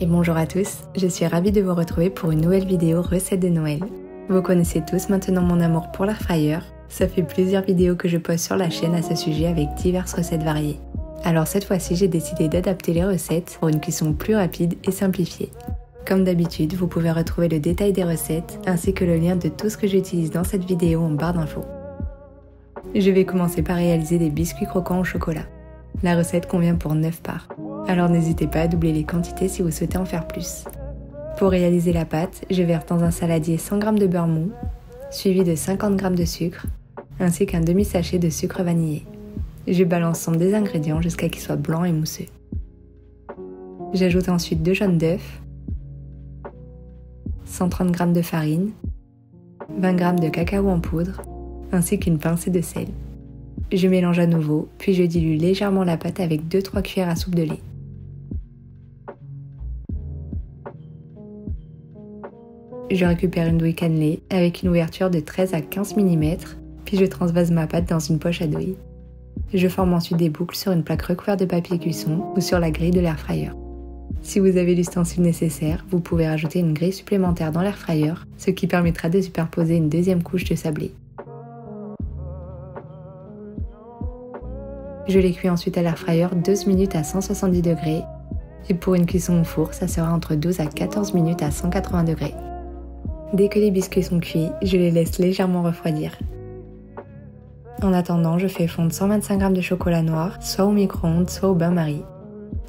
Et bonjour à tous, je suis ravie de vous retrouver pour une nouvelle vidéo recette de Noël. Vous connaissez tous maintenant mon amour pour l'air fryer, ça fait plusieurs vidéos que je poste sur la chaîne à ce sujet avec diverses recettes variées. Alors cette fois-ci j'ai décidé d'adapter les recettes pour une cuisson plus rapide et simplifiée. Comme d'habitude, vous pouvez retrouver le détail des recettes ainsi que le lien de tout ce que j'utilise dans cette vidéo en barre d'infos. Je vais commencer par réaliser des biscuits croquants au chocolat. La recette convient pour 9 parts. Alors n'hésitez pas à doubler les quantités si vous souhaitez en faire plus. Pour réaliser la pâte, je verse dans un saladier 100 g de beurre mou, suivi de 50 g de sucre, ainsi qu'un demi-sachet de sucre vanillé. Je balance l'ensemble des ingrédients jusqu'à qu'ils soient blancs et mousseux. J'ajoute ensuite 2 jaunes d'œufs, 130 g de farine, 20 g de cacao en poudre, ainsi qu'une pincée de sel. Je mélange à nouveau, puis je dilue légèrement la pâte avec 2-3 cuillères à soupe de lait. Je récupère une douille cannelée avec une ouverture de 13 à 15 mm, puis je transvase ma pâte dans une poche à douille. Je forme ensuite des boucles sur une plaque recouverte de papier cuisson ou sur la grille de l'air fryer. Si vous avez l'ustensile nécessaire, vous pouvez rajouter une grille supplémentaire dans l'air fryer, ce qui permettra de superposer une deuxième couche de sablé. Je les cuis ensuite à l'air fryer 12 minutes à 170 degrés et pour une cuisson au four, ça sera entre 12 à 14 minutes à 180 degrés. Dès que les biscuits sont cuits, je les laisse légèrement refroidir. En attendant, je fais fondre 125 g de chocolat noir, soit au micro-ondes, soit au bain-marie.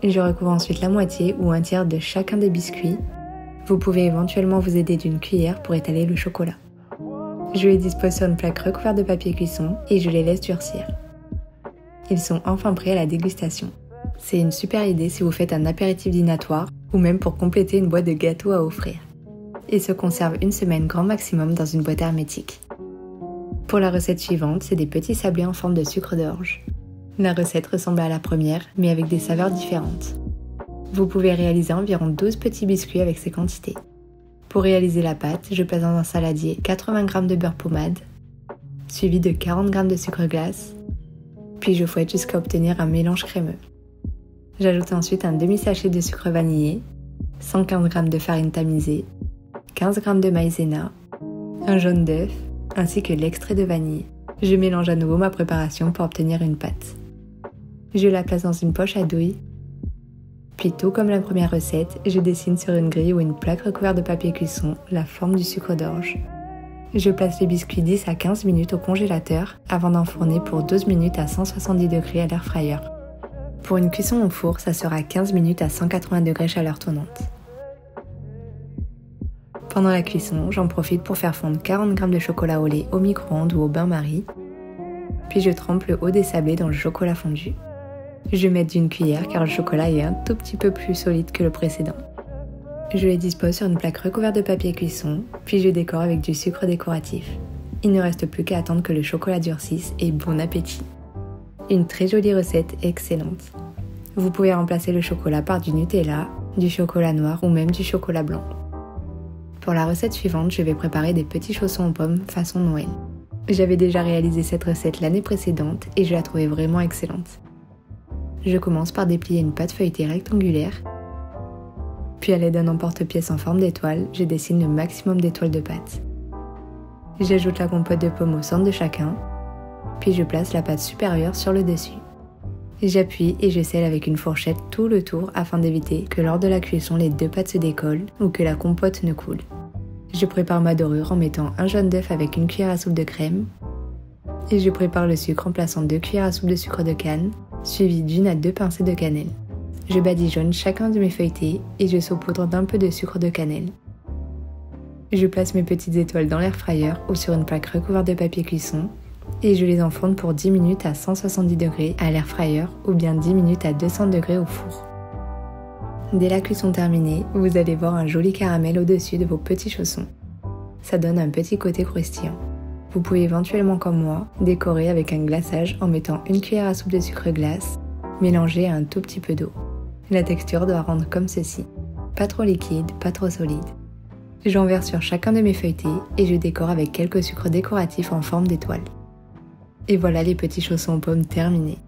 Je recouvre ensuite la moitié ou un tiers de chacun des biscuits. Vous pouvez éventuellement vous aider d'une cuillère pour étaler le chocolat. Je les dispose sur une plaque recouverte de papier cuisson et je les laisse durcir. Ils sont enfin prêts à la dégustation. C'est une super idée si vous faites un apéritif dînatoire ou même pour compléter une boîte de gâteaux à offrir. Ils se conservent une semaine grand maximum dans une boîte hermétique. Pour la recette suivante, c'est des petits sablés en forme de sucre d'orge. La recette ressemble à la première, mais avec des saveurs différentes. Vous pouvez réaliser environ 12 petits biscuits avec ces quantités. Pour réaliser la pâte, je place dans un saladier 80 g de beurre pommade, suivi de 40 g de sucre glace, puis je fouette jusqu'à obtenir un mélange crémeux. J'ajoute ensuite un demi-sachet de sucre vanillé, 115 g de farine tamisée, 15 g de maïzena, un jaune d'œuf, ainsi que l'extrait de vanille. Je mélange à nouveau ma préparation pour obtenir une pâte. Je la place dans une poche à douille, puis tout comme la première recette, je dessine sur une grille ou une plaque recouverte de papier cuisson la forme du sucre d'orge. Je place les biscuits 10 à 15 minutes au congélateur avant d'enfourner pour 12 minutes à 170 degrés à l'air fryer. Pour une cuisson au four, ça sera 15 minutes à 180 degrés chaleur tournante. Pendant la cuisson, j'en profite pour faire fondre 40 g de chocolat au lait au micro-ondes ou au bain-marie, puis je trempe le haut des sablés dans le chocolat fondu. Je mets d'une cuillère car le chocolat est un tout petit peu plus solide que le précédent. Je les dispose sur une plaque recouverte de papier cuisson, puis je décore avec du sucre décoratif. Il ne reste plus qu'à attendre que le chocolat durcisse et bon appétit! Une très jolie recette excellente. Vous pouvez remplacer le chocolat par du Nutella, du chocolat noir ou même du chocolat blanc. Pour la recette suivante, je vais préparer des petits chaussons aux pommes façon Noël. J'avais déjà réalisé cette recette l'année précédente et je la trouvais vraiment excellente. Je commence par déplier une pâte feuilletée rectangulaire, puis à l'aide d'un emporte-pièce en forme d'étoile, je dessine le maximum d'étoiles de pâte. J'ajoute la compote de pommes au centre de chacun, puis je place la pâte supérieure sur le dessus. J'appuie et je scelle avec une fourchette tout le tour afin d'éviter que lors de la cuisson les deux pâtes se décollent ou que la compote ne coule. Je prépare ma dorure en mettant un jaune d'œuf avec une cuillère à soupe de crème et je prépare le sucre en plaçant 2 cuillères à soupe de sucre de canne, suivi d'1 à 2 pincées de cannelle. Je badigeonne chacun de mes feuilletés et je saupoudre d'un peu de sucre de cannelle. Je place mes petites étoiles dans l'air fryer ou sur une plaque recouverte de papier cuisson et je les enfourne pour 10 minutes à 170 degrés à l'air fryer ou bien 10 minutes à 200 degrés au four. Dès la cuisson terminée, vous allez voir un joli caramel au-dessus de vos petits chaussons. Ça donne un petit côté croustillant. Vous pouvez éventuellement, comme moi, décorer avec un glaçage en mettant une cuillère à soupe de sucre glace, mélangée à un tout petit peu d'eau. La texture doit rendre comme ceci. Pas trop liquide, pas trop solide. J'en verse sur chacun de mes feuilletés et je décore avec quelques sucres décoratifs en forme d'étoile. Et voilà les petits chaussons aux pommes terminés.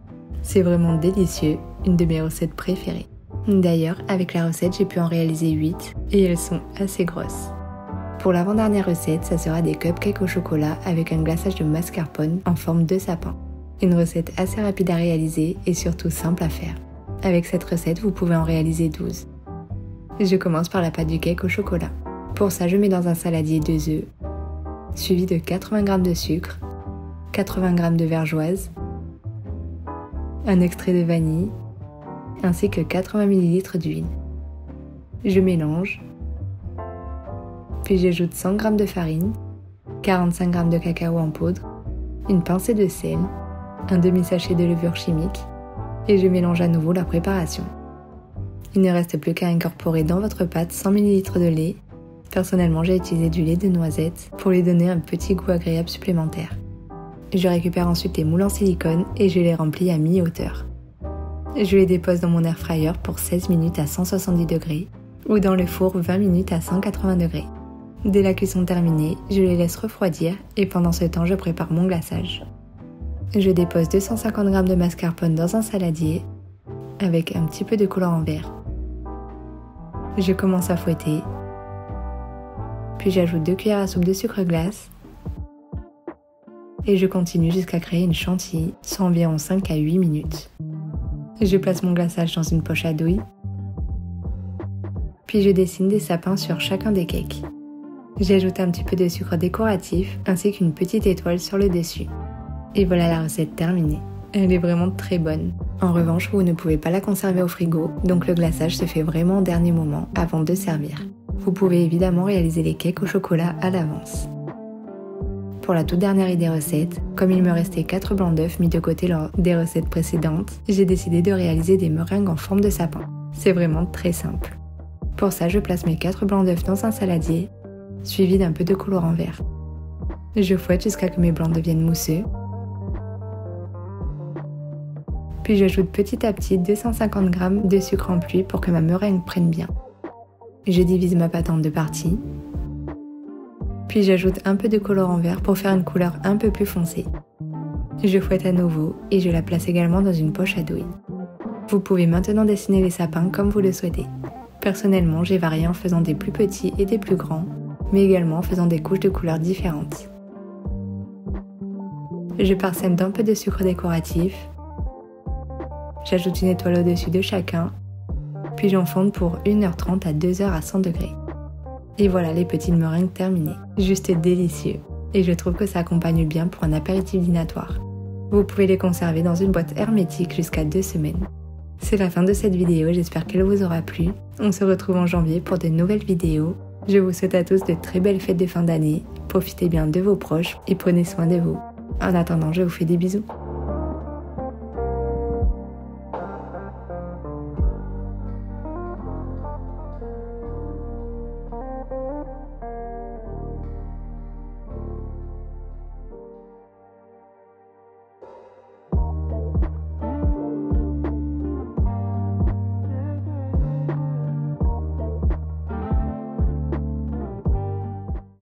C'est vraiment délicieux, une de mes recettes préférées. D'ailleurs, avec la recette, j'ai pu en réaliser 8 et elles sont assez grosses. Pour l'avant-dernière recette, ça sera des cupcakes au chocolat avec un glaçage de mascarpone en forme de sapin. Une recette assez rapide à réaliser et surtout simple à faire. Avec cette recette, vous pouvez en réaliser 12. Je commence par la pâte du cake au chocolat. Pour ça, je mets dans un saladier 2 œufs, suivi de 80 g de sucre, 80 g de vergeoise, un extrait de vanille, ainsi que 80 ml d'huile. Je mélange, puis j'ajoute 100 g de farine, 45 g de cacao en poudre, une pincée de sel, un demi-sachet de levure chimique, et je mélange à nouveau la préparation. Il ne reste plus qu'à incorporer dans votre pâte 100 ml de lait. Personnellement, j'ai utilisé du lait de noisette pour lui donner un petit goût agréable supplémentaire. Je récupère ensuite les moules en silicone et je les remplis à mi-hauteur. Je les dépose dans mon air fryer pour 16 minutes à 170 degrés ou dans le four 20 minutes à 180 degrés. Dès la cuisson terminée, je les laisse refroidir et pendant ce temps, je prépare mon glaçage. Je dépose 250 g de mascarpone dans un saladier avec un petit peu de colorant vert. Je commence à fouetter, puis j'ajoute 2 cuillères à soupe de sucre glace et je continue jusqu'à créer une chantilly sur environ 5 à 8 minutes. Je place mon glaçage dans une poche à douille, puis je dessine des sapins sur chacun des cakes. J'ajoute un petit peu de sucre décoratif ainsi qu'une petite étoile sur le dessus. Et voilà la recette terminée. Elle est vraiment très bonne. En revanche, vous ne pouvez pas la conserver au frigo, donc le glaçage se fait vraiment au dernier moment avant de servir. Vous pouvez évidemment réaliser les cakes au chocolat à l'avance. Pour la toute dernière idée recette, comme il me restait 4 blancs d'œufs mis de côté lors des recettes précédentes, j'ai décidé de réaliser des meringues en forme de sapin. C'est vraiment très simple. Pour ça, je place mes 4 blancs d'œufs dans un saladier, suivi d'un peu de colorant vert. Je fouette jusqu'à ce que mes blancs deviennent mousseux. Puis j'ajoute petit à petit 250 g de sucre en pluie pour que ma meringue prenne bien. Je divise ma pâte en 2 parties. Puis j'ajoute un peu de colorant vert pour faire une couleur un peu plus foncée. Je fouette à nouveau et je la place également dans une poche à douille. Vous pouvez maintenant dessiner les sapins comme vous le souhaitez. Personnellement, j'ai varié en faisant des plus petits et des plus grands, mais également en faisant des couches de couleurs différentes. Je parsème d'un peu de sucre décoratif. J'ajoute une étoile au-dessus de chacun, puis j'enfonde pour 1h30 à 2h à 100 degrés. Et voilà les petites meringues terminées. Juste délicieux. Et je trouve que ça accompagne bien pour un apéritif dînatoire. Vous pouvez les conserver dans une boîte hermétique jusqu'à 2 semaines. C'est la fin de cette vidéo, j'espère qu'elle vous aura plu. On se retrouve en janvier pour de nouvelles vidéos. Je vous souhaite à tous de très belles fêtes de fin d'année. Profitez bien de vos proches et prenez soin de vous. En attendant, je vous fais des bisous.